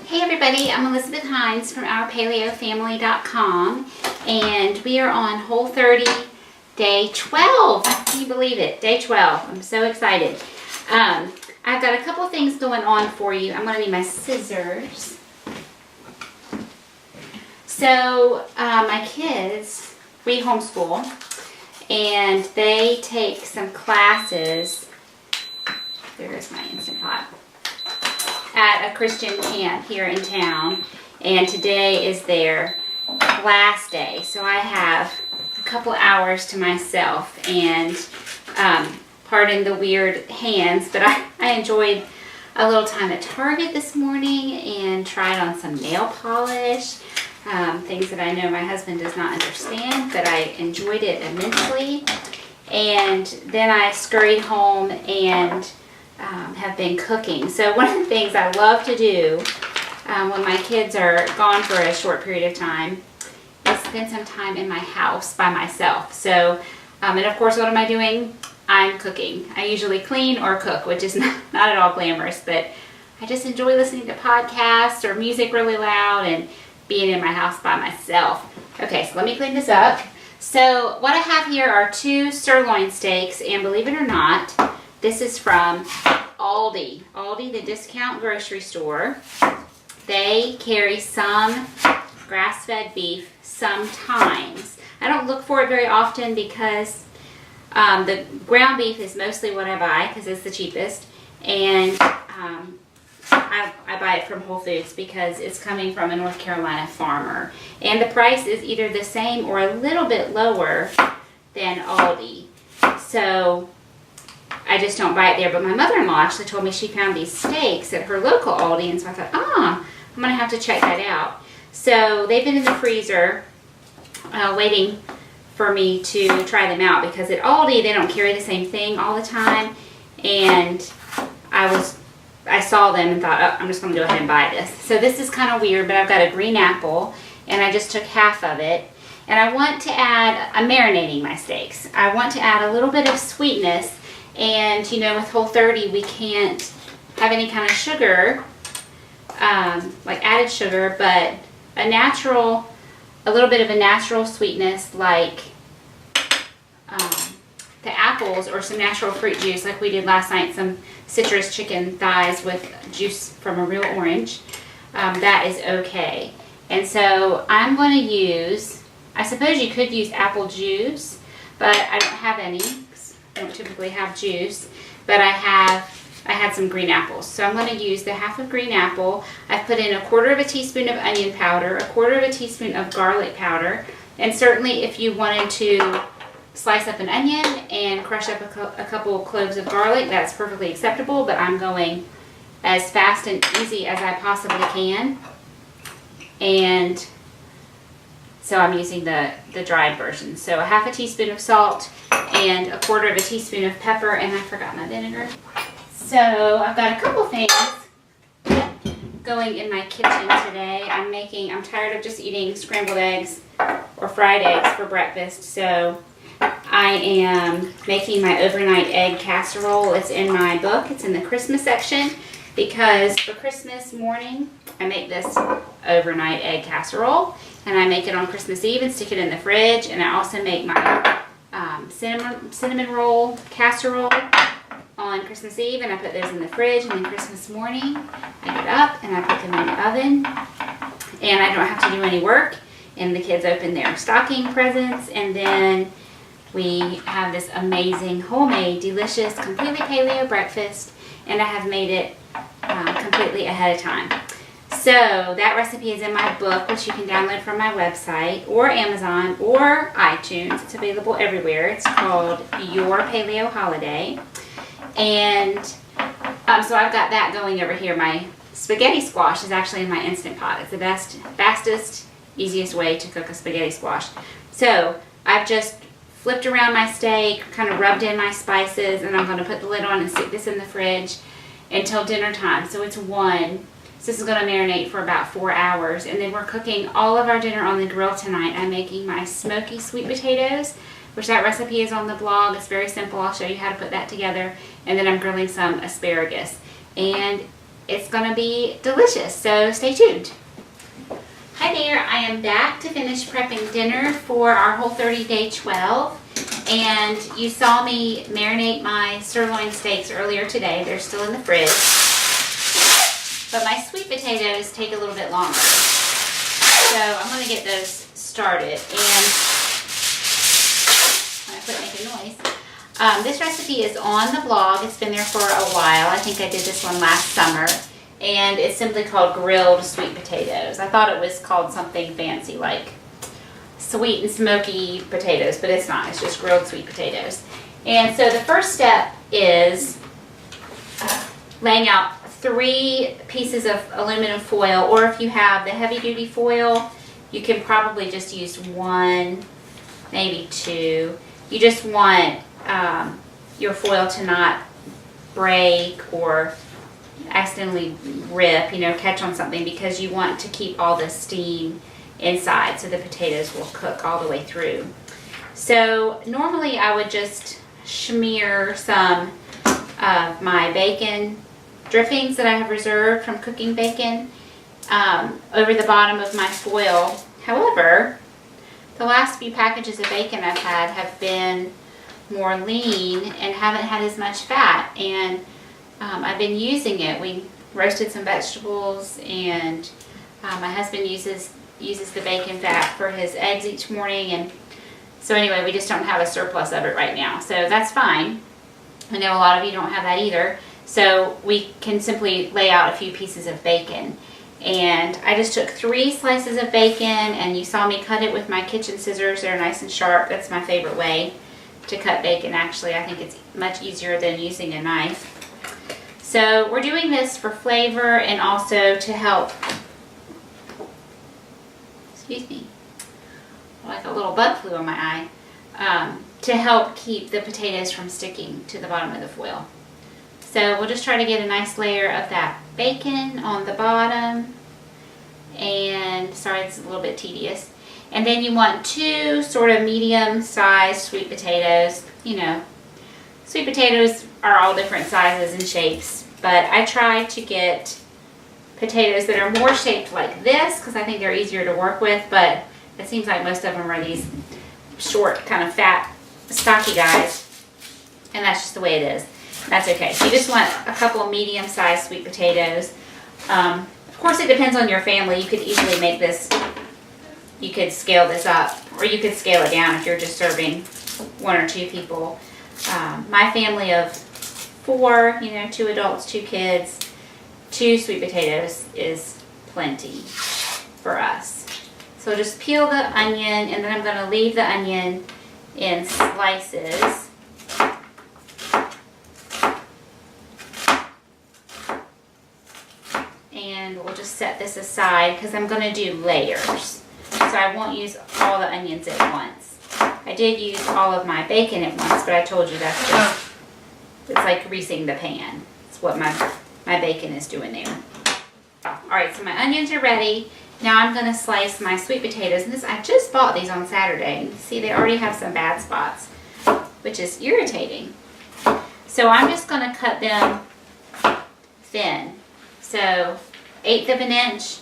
Hey everybody, I'm Elizabeth Hines from OurPaleoFamily.com, and we are on Whole30 day 12. Can you believe it? Day 12. I'm so excited. I've got a couple things going on for you. I'm going to need my scissors. So my kids, we homeschool, and they take some classes. There's my Instant Pot. At a Christian camp here in town, and today is their last day, so I have a couple hours to myself, and pardon the weird hands, but I enjoyed a little time at Target this morning and tried on some nail polish, things that I know my husband does not understand, but I enjoyed it immensely. And then I scurried home and have been cooking. So one of the things I love to do when my kids are gone for a short period of time is spend some time in my house by myself. So, and of course, what am I doing? I'm cooking. I usually clean or cook, which is not at all glamorous, but I just enjoy listening to podcasts or music really loud and being in my house by myself. Okay, so let me clean this up. So what I have here are 2 sirloin steaks, and believe it or not, this is from Aldi. Aldi, the discount grocery store. They carry some grass-fed beef sometimes. I don't look for it very often because the ground beef is mostly what I buy because it's the cheapest. And I buy it from Whole Foods because it's coming from a North Carolina farmer. And the price is either the same or a little bit lower than Aldi. So I just don't buy it there. But my mother-in-law actually told me she found these steaks at her local Aldi, and so I thought, I'm going to have to check that out. So they've been in the freezer waiting for me to try them out because at Aldi they don't carry the same thing all the time, and I saw them and thought, I'm just going to go ahead and buy this. So this is kind of weird, but I've got a green apple, and I just took half of it. And I want to add, I'm marinating my steaks. I want to add a little bit of sweetness. And, you know, with Whole30, we can't have any kind of sugar, like added sugar, but a little bit of a natural sweetness like the apples or some natural fruit juice like we did last night, some citrus chicken thighs with juice from a real orange. That is okay. And so I'm going to use, I suppose you could use apple juice, but I don't have any. I don't typically have juice, but I had some green apples. So I'm going to use the half of green apple. I've put in 1/4 teaspoon of onion powder, 1/4 teaspoon of garlic powder, and certainly if you wanted to slice up an onion and crush up a couple cloves of garlic, that's perfectly acceptable, but I'm going as fast and easy as I possibly can. And so I'm using the dried version. So 1/2 teaspoon of salt and 1/4 teaspoon of pepper, and I forgot my vinegar. So I've got a couple things going in my kitchen today. I'm tired of just eating scrambled eggs or fried eggs for breakfast. So I am making my overnight egg casserole. It's in my book. It's in the Christmas section because for Christmas morning I make this overnight egg casserole. And I make it on Christmas Eve and stick it in the fridge. And I also make my cinnamon roll casserole on Christmas Eve, and I put those in the fridge. And then Christmas morning, I get up and I put them in the oven, and I don't have to do any work. And the kids open their stocking presents, and then we have this amazing, homemade, delicious, completely paleo breakfast. And I have made it completely ahead of time. So that recipe is in my book, which you can download from my website or Amazon or iTunes. It's available everywhere. It's called Your Paleo Holiday. And so I've got that going over here. My spaghetti squash is actually in my Instant Pot. It's the fastest, easiest way to cook a spaghetti squash. So I've just flipped around my steak, kind of rubbed in my spices, and I'm going to put the lid on and stick this in the fridge until dinner time. So it's 1. So this is going to marinate for about 4 hours, and then we're cooking all of our dinner on the grill tonight. I'm making my smoky sweet potatoes, which that recipe is on the blog. It's very simple. I'll show you how to put that together. And then I'm grilling some asparagus. And it's going to be delicious, so stay tuned. Hi there, I am back to finish prepping dinner for our Whole30 Day 12. And you saw me marinate my sirloin steaks earlier today. They're still in the fridge. But my sweet potatoes take a little bit longer. So I'm going to get those started. And I quit making noise. This recipe is on the blog. It's been there for a while. I think I did this one last summer. And it's simply called grilled sweet potatoes. I thought it was called something fancy like sweet and smoky potatoes, but it's not. It's just grilled sweet potatoes. And so the first step is laying out 3 pieces of aluminum foil, or if you have the heavy duty foil, you can probably just use 1, maybe 2. You just want your foil to not break or accidentally rip, catch on something, because you want to keep all the steam inside so the potatoes will cook all the way through. So normally I would just smear some of my bacon drippings that I have reserved from cooking bacon over the bottom of my foil. However, the last few packages of bacon I've had have been more lean and haven't had as much fat, and I've been using it. We roasted some vegetables, and my husband uses the bacon fat for his eggs each morning, and so anyway, we just don't have a surplus of it right now, so that's fine. I know a lot of you don't have that either, so we can simply lay out a few pieces of bacon. And I just took 3 slices of bacon, and you saw me cut it with my kitchen scissors. They're nice and sharp. That's my favorite way to cut bacon, actually. I think it's much easier than using a knife. So we're doing this for flavor and also to help, excuse me, like a little bug flew on my eye, to help keep the potatoes from sticking to the bottom of the foil. So we'll just try to get a nice layer of that bacon on the bottom. And sorry, it's a little bit tedious. And then you want 2 sort of medium-sized sweet potatoes. Sweet potatoes are all different sizes and shapes, but I try to get potatoes that are more shaped like this because I think they're easier to work with, but it seems like most of them are these short, kind of fat, stocky guys, and that's just the way it is. That's okay. So you just want a couple of medium-sized sweet potatoes. Of course, it depends on your family. You could easily make this, you could scale this up, or you could scale it down if you're just serving 1 or 2 people. My family of 4, 2 adults, 2 kids, 2 sweet potatoes is plenty for us. So just peel the onion, and then I'm going to leave the onion in slices. And we'll just set this aside because I'm going to do layers. So I won't use all the onions at once. I did use all of my bacon at once, but I told you that's just, it's like greasing the pan. It's what my bacon is doing there. Alright, so my onions are ready. Now I'm going to slice my sweet potatoes. And I just bought these on Saturday. You see, they already have some bad spots, which is irritating. So I'm just going to cut them thin. So 1/8 of an inch,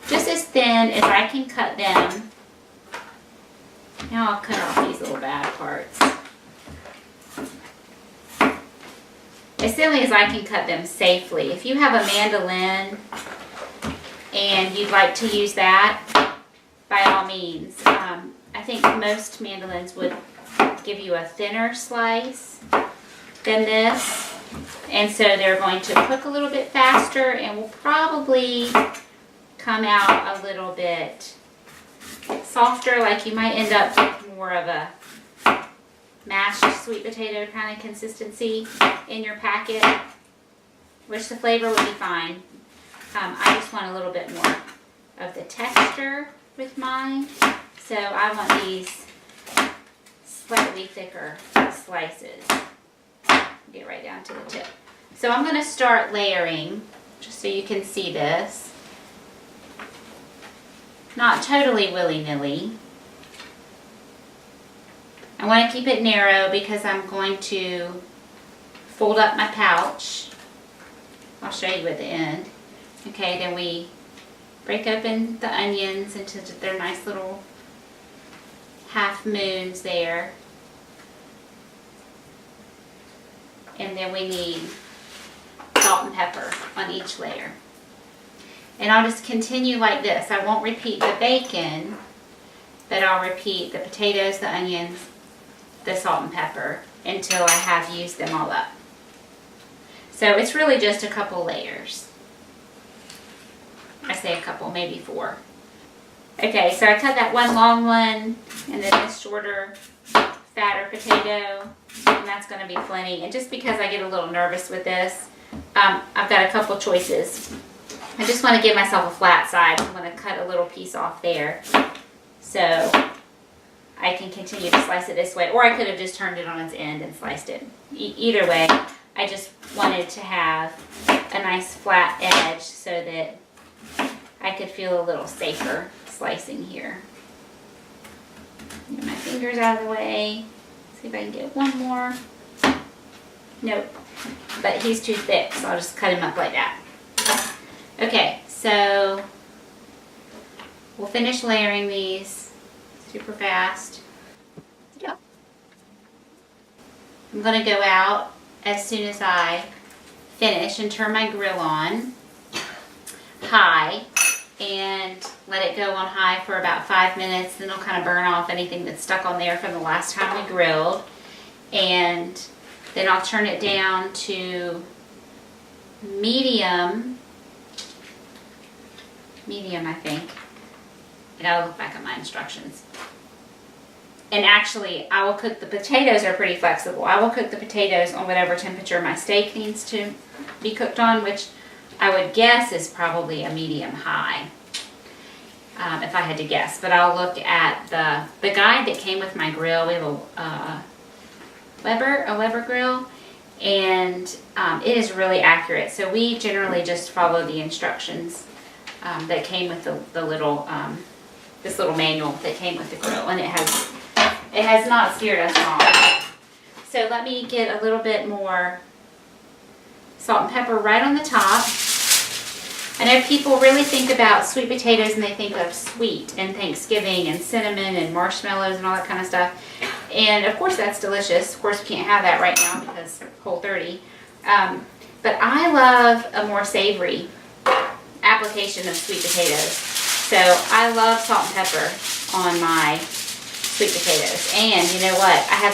just as thin as I can cut them. Now I'll cut off these little bad parts. As thinly as I can cut them safely. If you have a mandolin and you'd like to use that, by all means. I think most mandolins would give you a thinner slice than this. And so they're going to cook a little bit faster and will probably come out a little bit softer, like you might end up with more of a mashed sweet potato kind of consistency in your packet, which the flavor would be fine. I just want a little bit more of the texture with mine, so I want these slightly thicker slices. Get right down to the tip. So I'm going to start layering, just so you can see this. Not totally willy-nilly. I want to keep it narrow because I'm going to fold up my pouch. I'll show you at the end. Okay, then we break open the onions into their nice little half moons there. And then we need salt and pepper on each layer. And I'll just continue like this. I won't repeat the bacon, but I'll repeat the potatoes, the onions, the salt and pepper until I have used them all up. So it's really just a couple layers. I say a couple, maybe 4. Okay, so I cut that one long one and then this shorter, fatter potato, and that's going to be plenty. And just because I get a little nervous with this, I've got a couple choices. I just want to give myself a flat side. I'm going to cut a little piece off there so I can continue to slice it this way, or I could have just turned it on its end and sliced it. Either way, I just wanted to have a nice flat edge so that I could feel a little safer slicing here. Get my fingers out of the way. See if I can get one more. Nope, but he's too thick, so I'll just cut him up like that. Okay, so we'll finish layering these super fast. Yeah. I'm going to go out as soon as I finish and turn my grill on high and let it go on high for about 5 minutes. Then it'll kind of burn off anything that's stuck on there from the last time we grilled. And then I'll turn it down to medium I think. I gotta look back at my instructions. And actually, I will cook the potatoes are pretty flexible. I will cook the potatoes on whatever temperature my steak needs to be cooked on, which I would guess is probably a medium high, if I had to guess. But I'll look at the guide that came with my grill. We have a Weber grill, and it is really accurate. So we generally just follow the instructions that came with the little this little manual that came with the grill, and it has not steered us wrong. So let me get a little bit more salt and pepper right on the top. I know people really think about sweet potatoes and they think of sweet and Thanksgiving and cinnamon and marshmallows and all that kind of stuff. And of course that's delicious. Of course we can't have that right now because Whole30. But I love a more savory application of sweet potatoes. So I love salt and pepper on my sweet potatoes. And you know what? I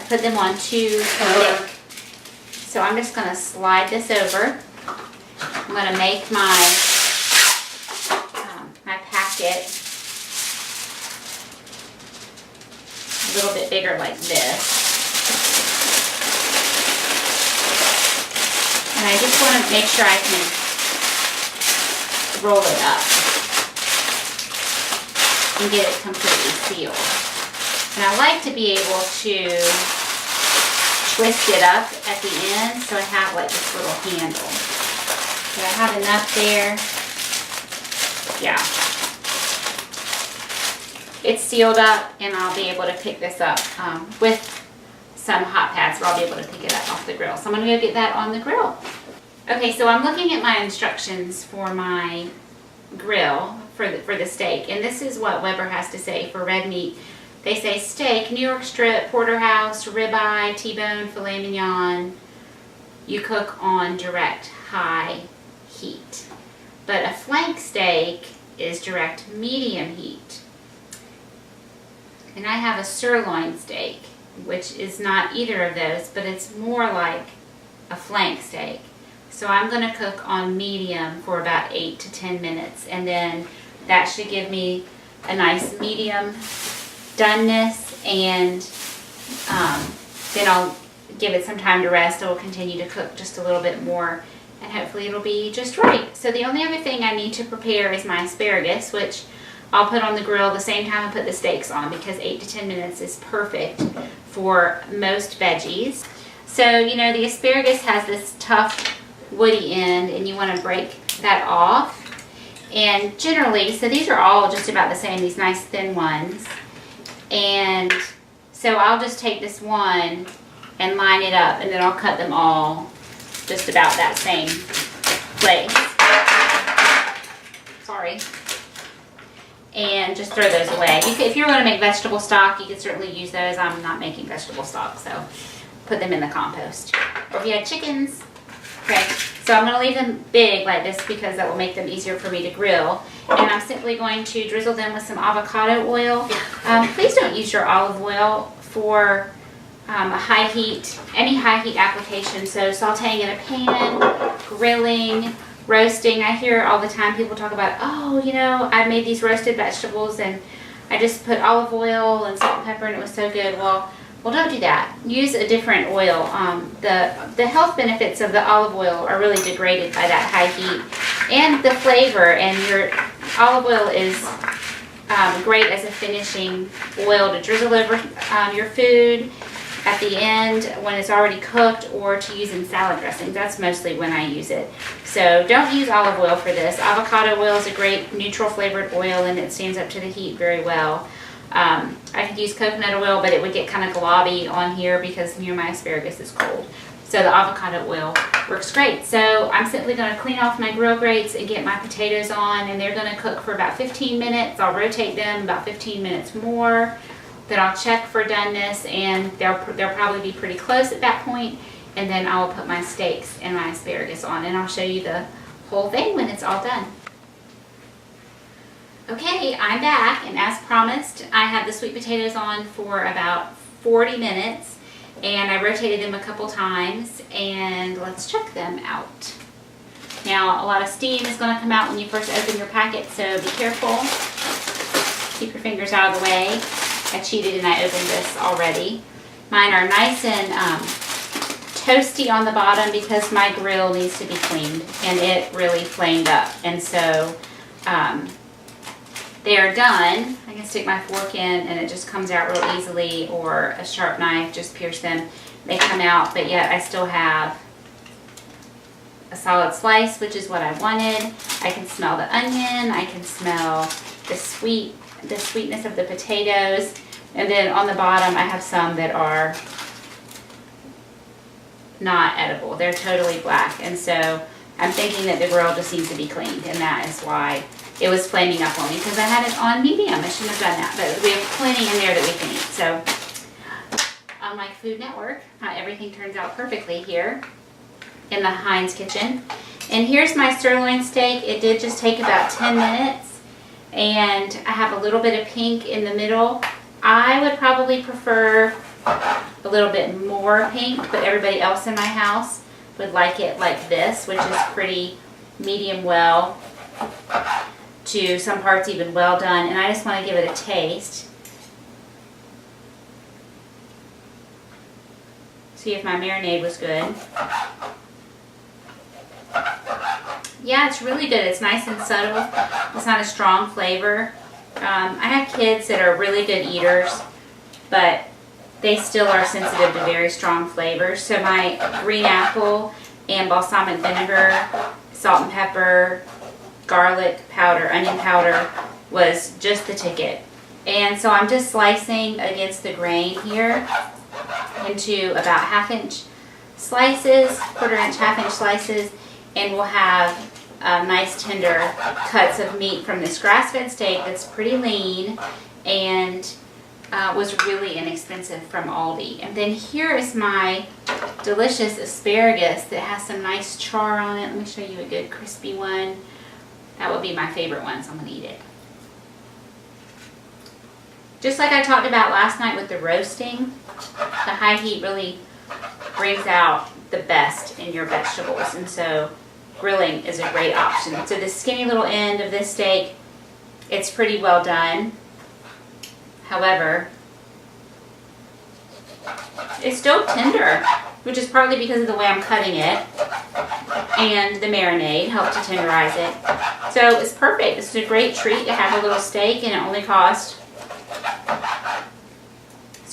put them on too thick. So I'm just going to slide this over. I'm going to make my packet a little bit bigger like this. And I just want to make sure I can roll it up and get it completely sealed. And I like to be able to twist it up at the end so I have like this little handle. So I have enough there. Yeah. It's sealed up and I'll be able to pick this up with some hot pads, but I'll be able to pick it up off the grill. So I'm going to go get that on the grill. Okay, so I'm looking at my instructions for my grill for the steak, and this is what Weber has to say for red meat. They say steak, New York strip, porterhouse, ribeye, T-bone, filet mignon. You cook on direct high heat. But a flank steak is direct medium heat. And I have a sirloin steak, which is not either of those, but it's more like a flank steak. So I'm going to cook on medium for about 8 to 10 minutes, and then that should give me a nice medium doneness, and then I'll give it some time to rest. I will continue to cook just a little bit more, and hopefully it'll be just right. So the only other thing I need to prepare is my asparagus, which I'll put on the grill the same time I put the steaks on, because 8 to 10 minutes is perfect for most veggies. So, you know, the asparagus has this tough woody end, and you want to break that off. And generally, so these are all just about the same, these nice thin ones. And so I'll just take this one and line it up, and then I'll cut them all just about that same flakes. Sorry. And just throw those away. If you're going to make vegetable stock, you can certainly use those. I'm not making vegetable stock, so put them in the compost. Or if you had chickens. Okay, so I'm going to leave them big like this because that will make them easier for me to grill. And I'm simply going to drizzle them with some avocado oil. Please don't use your olive oil for a high heat, any high heat application. So sauteing in a pan, grilling, roasting. I hear all the time people talk about, oh, you know, I made these roasted vegetables and I just put olive oil and salt and pepper and it was so good. Well, don't do that. Use a different oil. The health benefits of the olive oil are really degraded by that high heat, and the flavor. And your olive oil is great as a finishing oil to drizzle over your food at the end when it's already cooked, or to use in salad dressing. That's mostly when I use it. So don't use olive oil for this. Avocado oil is a great neutral flavored oil and it stands up to the heat very well. I could use coconut oil, but it would get kind of globby on here because my asparagus is cold. So the avocado oil works great. So I'm simply going to clean off my grill grates and get my potatoes on, and they're going to cook for about 15 minutes. I'll rotate them about 15 minutes more. Then I'll check for doneness, and they'll probably be pretty close at that point. And then I'll put my steaks and my asparagus on, and I'll show you the whole thing when it's all done. Okay, I'm back, and as promised, I had the sweet potatoes on for about 40 minutes, and I rotated them a couple times, and let's check them out. Now, a lot of steam is going to come out when you first open your packet, so be careful. Keep your fingers out of the way. I cheated and I opened this already. Mine are nice and toasty on the bottom because my grill needs to be cleaned, and it really flamed up, and so they are done. I can stick my fork in and it just comes out real easily, or a sharp knife, just pierce them. They come out, but yet I still have a solid slice, which is what I wanted. I can smell the onion. I can smell the sweetness of the potatoes. And then on the bottom, I have some that are not edible. They're totally black. And so I'm thinking that the grill just needs to be cleaned, and that is why it was flaming up on me, because I had it on medium. I shouldn't have done that, but we have plenty in there that we can eat. So, unlike Food Network, not everything turns out perfectly here in the Heinz kitchen. And here's my sirloin steak. It did just take about 10 minutes, and I have a little bit of pink in the middle. I would probably prefer a little bit more pink, but everybody else in my house would like it like this, which is pretty medium well to some parts even well done, and I just want to give it a taste. See if my marinade was good. Yeah, it's really good. It's nice and subtle. It's not a strong flavor. I have kids that are really good eaters, but they still are sensitive to very strong flavors. So my green apple and balsamic vinegar, salt and pepper, garlic powder, onion powder was just the ticket. And so I'm just slicing against the grain here into about 1/2 inch slices, 1/4 inch, 1/2 inch slices, and we'll have nice tender cuts of meat from this grass-fed steak that's pretty lean and was really inexpensive from Aldi. And then here is my delicious asparagus that has some nice char on it. Let me show you a good crispy one. That would be my favorite one, so I'm going to eat it. Just like I talked about last night with the roasting, the high heat really brings out the best in your vegetables, and so grilling is a great option. So the skinny little end of this steak, it's pretty well done. However, it's still tender, which is partly because of the way I'm cutting it, and the marinade helped to tenderize it. So it's perfect. This is a great treat to have a little steak, and it only cost,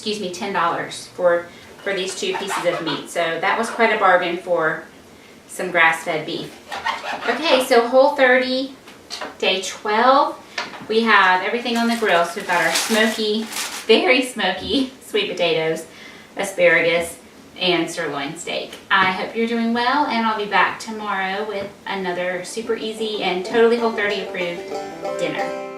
$10 for these 2 pieces of meat. So that was quite a bargain for some grass-fed beef. Okay, so Whole30, day 12. We have everything on the grill. So we've got our smoky, very smoky sweet potatoes, asparagus, and sirloin steak. I hope you're doing well, and I'll be back tomorrow with another super easy and totally Whole30 approved dinner.